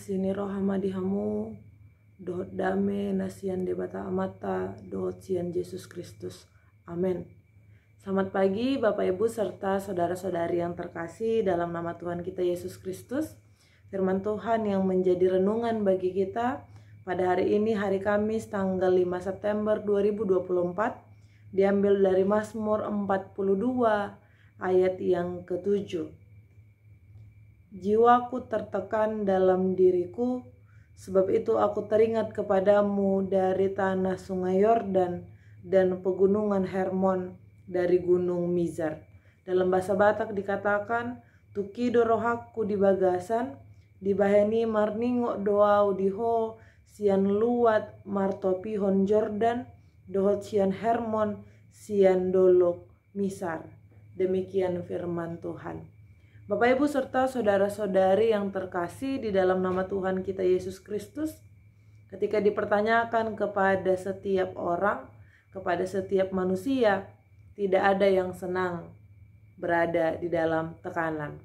sini roh hamadihamu, dohot dame nasian debata amata, dohot sian Yesus Kristus. Amin. Selamat pagi Bapak Ibu serta saudara-saudari yang terkasih dalam nama Tuhan kita Yesus Kristus. Firman Tuhan yang menjadi renungan bagi kita pada hari ini, hari Kamis tanggal 5 September 2024, diambil dari Mazmur 42 ayat yang ke-7. Jiwaku tertekan dalam diriku, sebab itu aku teringat kepadamu dari tanah sungai Yordan dan pegunungan Hermon, dari gunung Mizar. Dalam bahasa Batak dikatakan, tukido rohaku di bagasan, dibaheni marningo doau diho, sian luat martopihon Jordan, dohot sian Hermon, sian dolok Mizar. Demikian firman Tuhan. Bapak Ibu serta saudara-saudari yang terkasih di dalam nama Tuhan kita Yesus Kristus, ketika dipertanyakan kepada setiap orang, kepada setiap manusia, tidak ada yang senang berada di dalam tekanan.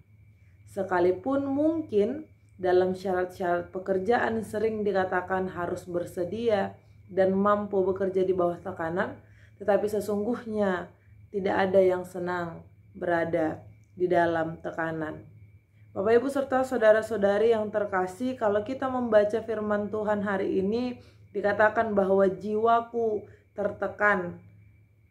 Sekalipun mungkin dalam syarat-syarat pekerjaan sering dikatakan harus bersedia dan mampu bekerja di bawah tekanan, tetapi sesungguhnya tidak ada yang senang berada di dalam tekanan. Bapak Ibu serta saudara-saudari yang terkasih, kalau kita membaca firman Tuhan hari ini, dikatakan bahwa jiwaku tertekan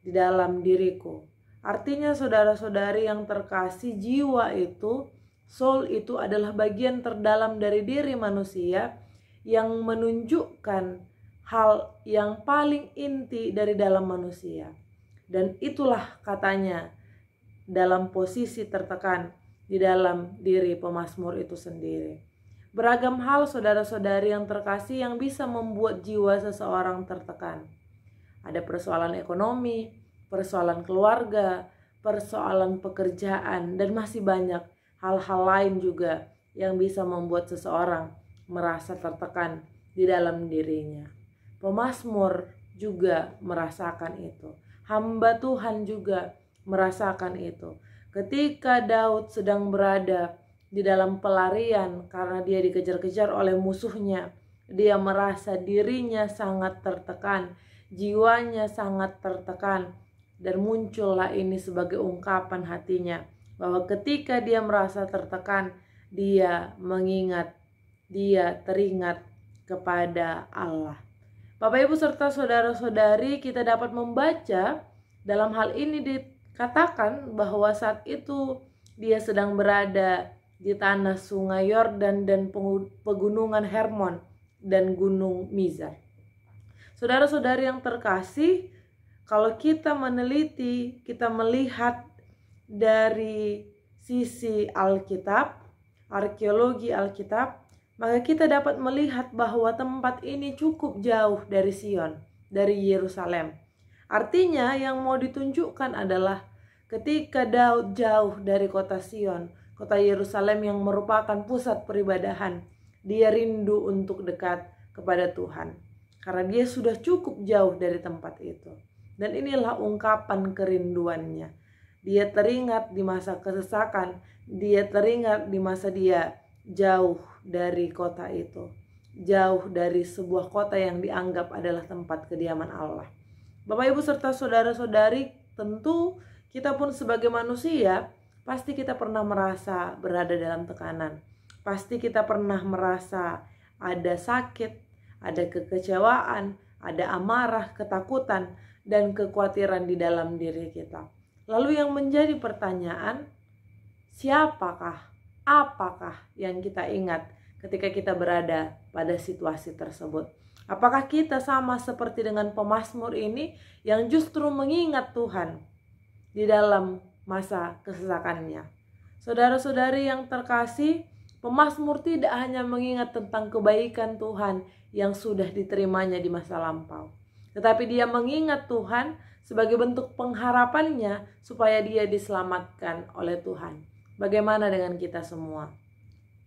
di dalam diriku. Artinya saudara-saudari yang terkasih, jiwa itu, soul itu adalah bagian terdalam dari diri manusia yang menunjukkan hal yang paling inti dari dalam manusia. Dan itulah katanya dalam posisi tertekan di dalam diri pemazmur itu sendiri. Beragam hal saudara-saudari yang terkasih yang bisa membuat jiwa seseorang tertekan. Ada persoalan ekonomi, persoalan keluarga, persoalan pekerjaan, dan masih banyak hal-hal lain juga yang bisa membuat seseorang merasa tertekan di dalam dirinya. Pemazmur juga merasakan itu. Hamba Tuhan juga merasakan itu. Ketika Daud sedang berada di dalam pelarian karena dia dikejar-kejar oleh musuhnya, dia merasa dirinya sangat tertekan, jiwanya sangat tertekan, dan muncullah ini sebagai ungkapan hatinya bahwa ketika dia merasa tertekan, dia mengingat, dia teringat kepada Allah. Bapak Ibu serta saudara-saudari, kita dapat membaca dalam hal ini dikatakan bahwa saat itu dia sedang berada di tanah sungai Yordan dan pegunungan Hermon dan gunung Mizar. Saudara-saudari yang terkasih, kalau kita meneliti, kita melihat dari sisi Alkitab, arkeologi Alkitab, maka kita dapat melihat bahwa tempat ini cukup jauh dari Sion, dari Yerusalem. Artinya yang mau ditunjukkan adalah ketika Daud jauh dari kota Sion, kota Yerusalem yang merupakan pusat peribadahan, dia rindu untuk dekat kepada Tuhan. Karena dia sudah cukup jauh dari tempat itu. Dan inilah ungkapan kerinduannya. Dia teringat di masa kesesakan, dia teringat di masa dia jauh dari kota itu. Jauh dari sebuah kota yang dianggap adalah tempat kediaman Allah. Bapak Ibu serta saudara-saudari, tentu kita pun sebagai manusia, pasti kita pernah merasa berada dalam tekanan. Pasti kita pernah merasa ada sakit, ada kekecewaan, ada amarah, ketakutan, dan kekhawatiran di dalam diri kita. Lalu yang menjadi pertanyaan, siapakah, apakah yang kita ingat ketika kita berada pada situasi tersebut? Apakah kita sama seperti dengan pemazmur ini yang justru mengingat Tuhan di dalam masa kesesakannya? Saudara-saudari yang terkasih, pemazmur tidak hanya mengingat tentang kebaikan Tuhan yang sudah diterimanya di masa lampau, tetapi dia mengingat Tuhan sebagai bentuk pengharapannya supaya dia diselamatkan oleh Tuhan. Bagaimana dengan kita semua?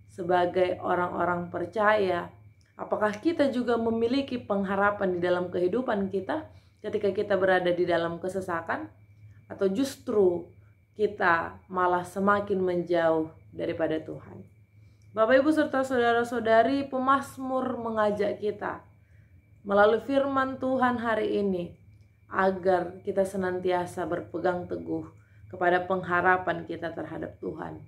Sebagai orang-orang percaya, apakah kita juga memiliki pengharapan di dalam kehidupan kita ketika kita berada di dalam kesesakan? Atau justru kita malah semakin menjauh daripada Tuhan? Bapak Ibu serta saudara-saudari, pemazmur mengajak kita melalui firman Tuhan hari ini agar kita senantiasa berpegang teguh kepada pengharapan kita terhadap Tuhan.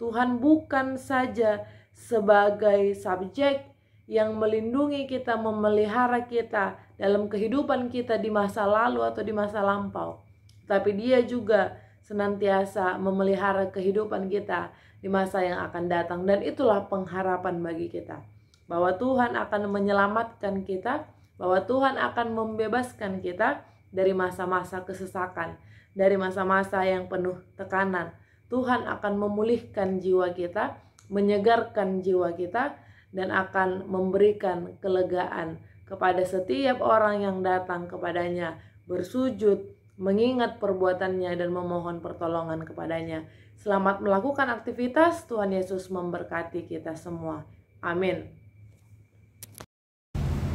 Tuhan bukan saja sebagai subjek yang melindungi kita, memelihara kita dalam kehidupan kita di masa lalu atau di masa lampau, tapi Dia juga senantiasa memelihara kehidupan kita di masa yang akan datang. Dan itulah pengharapan bagi kita, bahwa Tuhan akan menyelamatkan kita, bahwa Tuhan akan membebaskan kita dari masa-masa kesesakan, dari masa-masa yang penuh tekanan. Tuhan akan memulihkan jiwa kita, menyegarkan jiwa kita, dan akan memberikan kelegaan kepada setiap orang yang datang kepadanya, bersujud, mengingat perbuatannya dan memohon pertolongan kepadanya. Selamat melakukan aktivitas. Tuhan Yesus memberkati kita semua. Amin.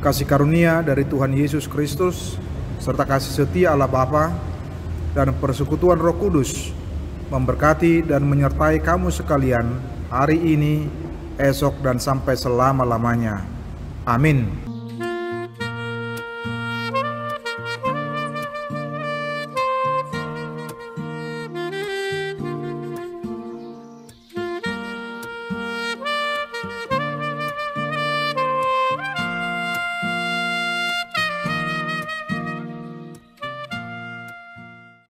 Kasih karunia dari Tuhan Yesus Kristus serta kasih setia Allah Bapa dan persekutuan Roh Kudus memberkati dan menyertai kamu sekalian hari ini, esok, dan sampai selama-lamanya. Amin.